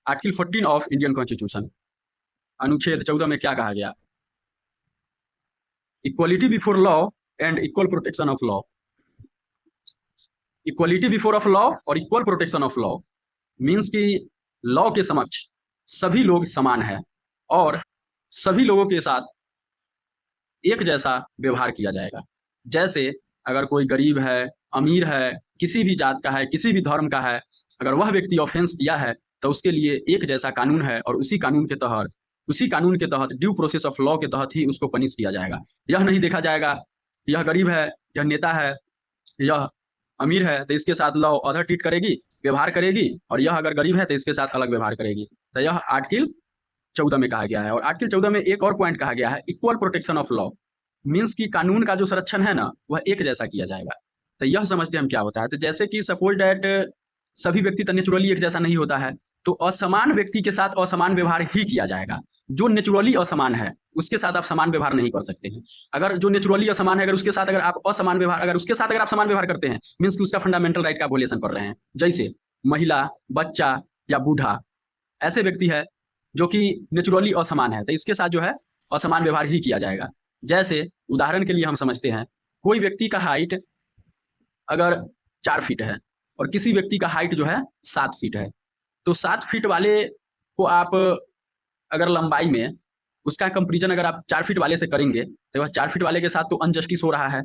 Article 14 of Indian constitution, अनुच्छेद 14 में क्या कहा गया? Equality before law and equal protection of law. Equality before of law और equal protection of law means कि लॉ के समक्ष सभी लोग समान हैं और सभी लोगों के साथ एक जैसा व्यवहार किया जाएगा। जैसे अगर कोई गरीब है, अमीर है, किसी भी जात का है, किसी भी धर्म का है, अगर वह व्यक्ति ऑफेंस किया है तो उसके लिए एक जैसा कानून है और उसी कानून के तहत ड्यू प्रोसेस ऑफ लॉ के तहत ही उसको पनिश किया जाएगा। यह नहीं देखा जाएगा कि यह गरीब है, यह नेता है, यह अमीर है तो इसके साथ लॉ अदर ट्रीट करेगी, व्यवहार करेगी, और यह अगर गरीब है तो इसके साथ अलग व्यवहार करेगी। तो यह आर्टिकल 14 में कहा गया है। और आर्टिकल 14 में एक और पॉइंट कहा गया है, equal protection of law means कि कानून का जो संरक्षण है ना वह एक जैसा किया जाएगा। तो यह समझते हम क्या होता है। तो जैसे कि सपोज डैट सभी व्यक्ति तो नेचुरली एक जैसा नहीं होता है, तो असमान व्यक्ति के साथ असमान व्यवहार ही किया जाएगा। जो नेचुरली असमान है उसके साथ आप समान व्यवहार नहीं कर सकते हैं। अगर जो नेचुरली असमान है अगर उसके साथ अगर आप असमान व्यवहार अगर उसके साथ अगर आप समान व्यवहार करते हैं मीन्स कि उसका फंडामेंटल राइट का वोलेशन कर रहे हैं। जैसे महिला, बच्चा या बूढ़ा ऐसे व्यक्ति है जो कि नेचुरली असमान है, तो इसके साथ जो है असमान व्यवहार ही किया जाएगा। जैसे उदाहरण के लिए हम समझते हैं कोई व्यक्ति का हाइट अगर 4 फीट है और किसी व्यक्ति का हाइट जो है 7 फीट है, तो 7 फीट वाले को आप अगर लंबाई में उसका कंपेरिजन अगर आप 4 फीट वाले से करेंगे तो वह 4 फीट वाले के साथ तो अनजस्टिस हो रहा है।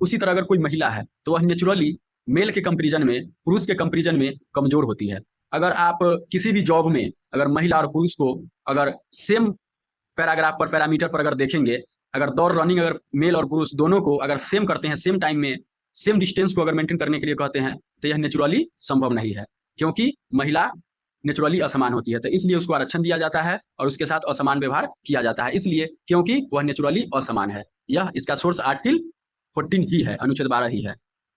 उसी तरह अगर कोई महिला है तो वह नेचुरली मेल के कंपेरिजन में, पुरुष के कंपेरिजन में कमजोर होती है। अगर आप किसी भी जॉब में अगर महिला और पुरुष को अगर सेम पैराग्राफ पर, पैरामीटर पर अगर देखेंगे, अगर दौड़ रनिंग अगर मेल और पुरुष दोनों को अगर सेम करते हैं, सेम टाइम में सेम डिस्टेंस को अगर मेंटेन करने के लिए कहते हैं तो यह नेचुरली संभव नहीं है, क्योंकि महिला नेचुरली असमान होती है। तो इसलिए उसको आरक्षण दिया जाता है और उसके साथ असमान व्यवहार किया जाता है, इसलिए क्योंकि वह नेचुरली असमान है। यह इसका सोर्स आर्टिकल 14 ही है, अनुच्छेद 12 ही है।